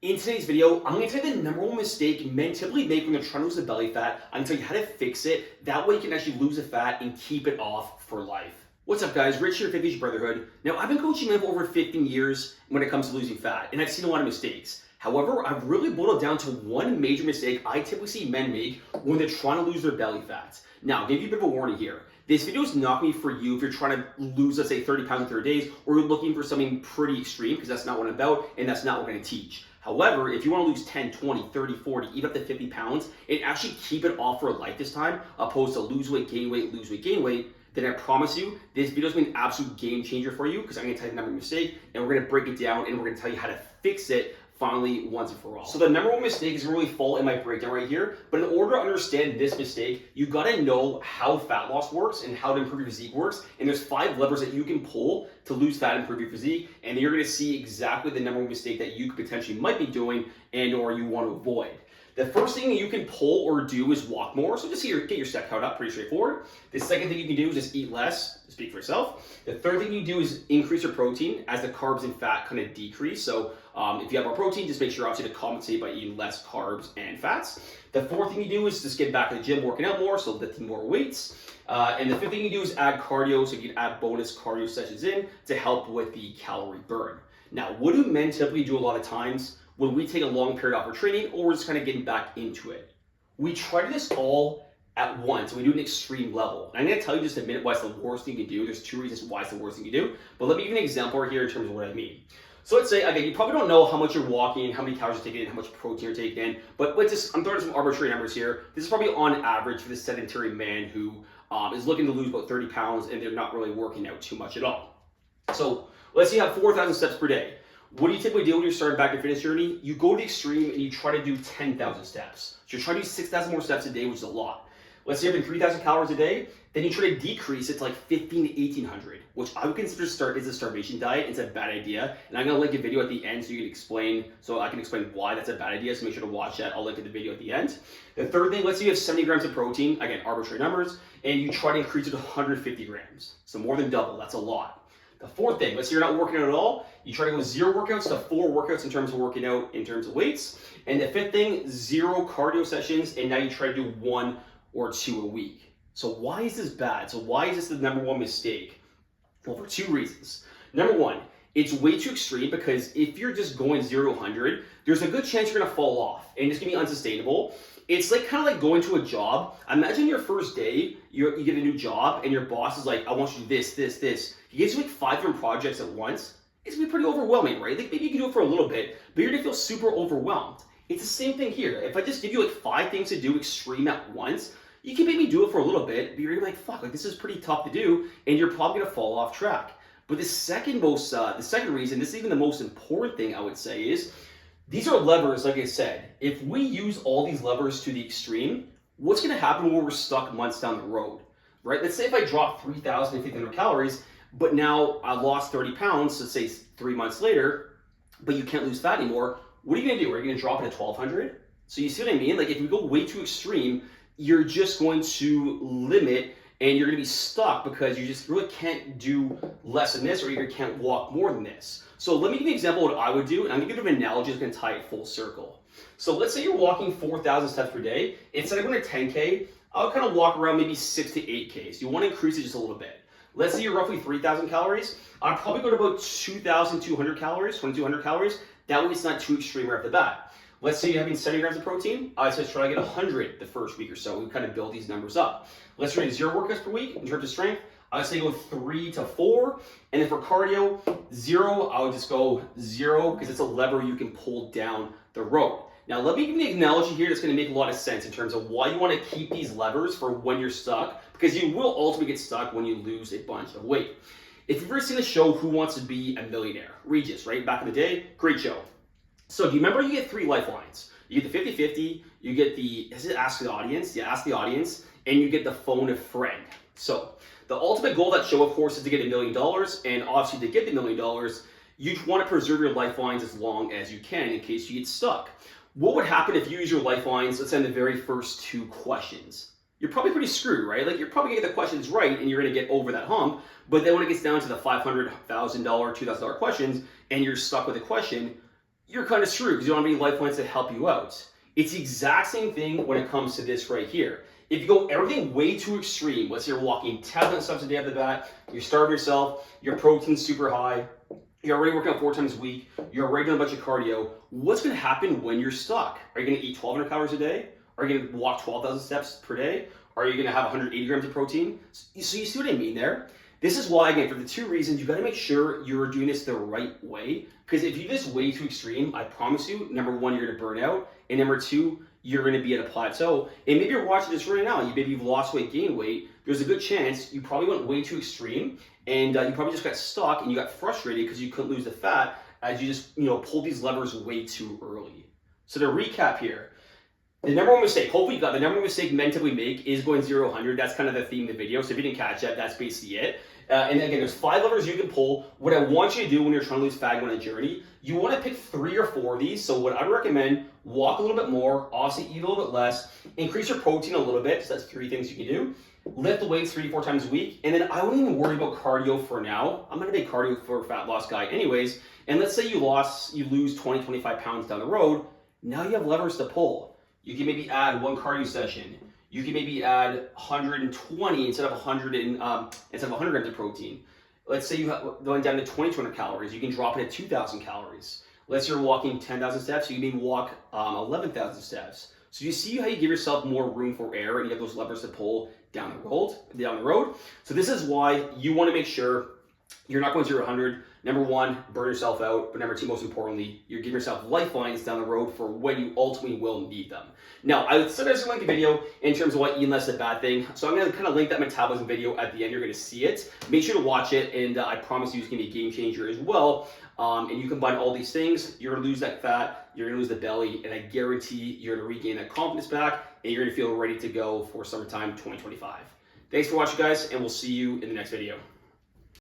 In today's video, I'm going to tell you the number one mistake men typically make when they're trying to lose the belly fat. I'm going to tell you how to fix it. That way you can actually lose the fat and keep it off for life. What's up guys, Rich here, 50 Brotherhood. Now I've been coaching men for over 15 years when it comes to losing fat, and I've seen a lot of mistakes. However, I've really boiled it down to one major mistake I typically see men make when they're trying to lose their belly fat. Now, I'll give you a bit of a warning here. This video is not going to be for you if you're trying to lose, let's say, 30 pounds in 30 days, or you're looking for something pretty extreme, because that's not what I'm about, and that's not what I'm going to teach. However, if you want to lose 10, 20, 30, 40, even up to 50 pounds, and actually keep it off for life this time, opposed to lose weight, gain weight, lose weight, gain weight, then I promise you, this video is going to be an absolute game changer for you, because I'm going to tell you the number one mistake, and we're going to break it down, and we're going to tell you how to fix it finally once and for all. So the number one mistake is really fall in my breakdown right here, but in order to understand this mistake, you gotta know how fat loss works and how to improve your physique works, and there's 5 levers that you can pull to lose fat and improve your physique, and you're gonna see exactly the number one mistake that you could potentially might be doing and or you want to avoid. The first thing you can pull or do is walk more. So just get your step count up, pretty straightforward. The second thing you can do is just eat less, to speak for yourself. The third thing you do is increase your protein as the carbs and fat kind of decrease. So if you have more protein, just make sure obviously to compensate by eating less carbs and fats. The fourth thing you do is just get back to the gym, working out more, so lifting more weights. And the fifth thing you do is add cardio, so you can add bonus cardio sessions in to help with the calorie burn. Now, what do men typically do a lot of times when we take a long period off our training, or we're just kind of getting back into it? We try to do this all at once, and we do an extreme level. And I'm going to tell you just a minute why it's the worst thing you can do. There's 2 reasons why it's the worst thing you do, but let me give you an example right here in terms of what I mean. So let's say, again, you probably don't know how much you're walking, how many calories you're taking in, how much protein you're taking in, but let's just, I'm throwing some arbitrary numbers here. This is probably on average for the sedentary man who is looking to lose about 30 pounds and they're not really working out too much at all. So let's say you have 4,000 steps per day. What do you typically do when you're starting back your fitness journey? You go to the extreme and you try to do 10,000 steps. So you're trying to do 6,000 more steps a day, which is a lot. Let's say you're having 3,000 calories a day, then you try to decrease it to like 15 to 1,800, which I would consider is a starvation diet. It's a bad idea. And I'm gonna link a video at the end so you can explain, so I can explain why that's a bad idea. So make sure to watch that. I'll link to the video at the end. The third thing, let's say you have 70 grams of protein, again, arbitrary numbers, and you try to increase it to 150 grams. So more than double, that's a lot. The fourth thing, let's say you're not working out at all, you try to go 0 workouts to 4 workouts in terms of working out, in terms of weights. And the fifth thing, 0 cardio sessions, and now you try to do 1 or 2 a week. So why is this bad? So why is this the number one mistake? Well, for 2 reasons. Number one, it's way too extreme, because if you're just going 0 to 100, there's a good chance you're gonna fall off and it's gonna be unsustainable. It's like kind of like going to a job. Imagine your first day, you get a new job and your boss is like, I want you to do this, this, this. He gives you like 5 different projects at once. It's gonna be pretty overwhelming, right? Like maybe you can do it for a little bit, but you're gonna feel super overwhelmed. It's the same thing here. If I just give you like 5 things to do extreme at once, you can maybe do it for a little bit, but you're like, fuck, like this is pretty tough to do, and you're probably gonna fall off track. But the second reason, this is even the most important thing I would say, is these are levers, like I said. If we use all these levers to the extreme, what's gonna happen when we're stuck months down the road, right? Let's say if I drop 3,000 to 1,500 calories, but now I lost 30 pounds, let's say 3 months later, but you can't lose fat anymore, what are you gonna do? Are you gonna drop it to 1,200? So you see what I mean? Like if we go way too extreme, you're just going to limit and you're gonna be stuck because you just really can't do less than this, or you can't walk more than this. So let me give you an example of what I would do, and I'm gonna give you an analogy that's gonna tie it full circle. So let's say you're walking 4,000 steps per day. Instead of going to 10K, I'll kind of walk around maybe 6 to 8K. So you wanna increase it just a little bit. Let's say you're roughly 3,000 calories. I'd probably go to about 2,200 calories, 2,200 calories. That way it's not too extreme right off the bat. Let's say you're having 70 grams of protein. I say try to get 100 the first week or so. We kind of build these numbers up. Let's try 0 workouts per week in terms of strength. I would say go 3 to 4. And then for cardio, 0, I would just go 0, because it's a lever you can pull down the road. Now, let me give you an analogy here that's going to make a lot of sense in terms of why you want to keep these levers for when you're stuck, because you will ultimately get stuck when you lose a bunch of weight. If you've ever seen the show Who Wants to Be a Millionaire, Regis, right? Back in the day, great show. So do you remember you get 3 lifelines? You get the 50-50, you get the, is it ask the audience? Yeah, ask the audience, and you get the phone a friend. So the ultimate goal of that show, of course, is to get $1 million, and obviously to get the $1 million, you want to preserve your lifelines as long as you can in case you get stuck. What would happen if you use your lifelines, let's say in the very first 2 questions? You're probably pretty screwed, right? Like you're probably gonna get the questions right and you're gonna get over that hump, but then when it gets down to the $500,000, $2,000 questions, and you're stuck with a question, you're kind of screwed because you don't have any life plans to help you out. It's the exact same thing when it comes to this right here. If you go everything way too extreme, let's say you're walking 10,000 steps a day off the bat, you starve yourself, your protein's super high, you're already working out 4 times a week, you're already doing a bunch of cardio, what's going to happen when you're stuck? Are you going to eat 1,200 calories a day? Are you going to walk 12,000 steps per day? Are you going to have 180 grams of protein? So you see what I mean there? This is why, again, for the 2 reasons, you got to make sure you're doing this the right way. Because if you do this way too extreme, I promise you, number 1, you're going to burn out. And number 2, you're going to be at a plateau. And maybe you're watching this right now, maybe you've lost weight, gained weight. There's a good chance you probably went way too extreme and you probably just got stuck and you got frustrated because you couldn't lose the fat as you just, pulled these levers way too early. So to recap here, the number 1 mistake, hopefully you got the number 1 mistake men typically make is going 0 to 100. That's kind of the theme of the video. So if you didn't catch that, that's basically it. And again, there's 5 levers you can pull. What I want you to do when you're trying to lose fat on a journey, you want to pick 3 or 4 of these. So what I recommend, walk a little bit more, obviously eat a little bit less, increase your protein a little bit. So that's 3 things you can do. Lift the weights 3 to 4 times a week. And then I wouldn't even worry about cardio for now. I'm not a big cardio for a fat loss guy anyways. And let's say you lose 20, 25 pounds down the road. Now you have levers to pull. You can maybe add 1 cardio session. You can maybe add 120 instead of 100 grams of protein. Let's say you're going down to 2,200 calories. You can drop it at 2,000 calories. Let's say you're walking 10,000 steps. You can maybe walk 11,000 steps. So you see how you give yourself more room for error and you have those levers to pull down the road. So this is why you want to make sure you're not going 0 to 100. Number 1, burn yourself out. But number 2, most importantly, you're giving yourself lifelines down the road for when you ultimately will need them. Now, I said I was going to link the video in terms of why eating less is a bad thing. So I'm going to kind of link that metabolism video at the end. You're going to see it. Make sure to watch it. And I promise you it's going to be a game changer as well. And you combine all these things, you're going to lose that fat, you're going to lose the belly, and I guarantee you're going to regain that confidence back, and you're going to feel ready to go for summertime 2025. Thanks for watching, guys, and we'll see you in the next video.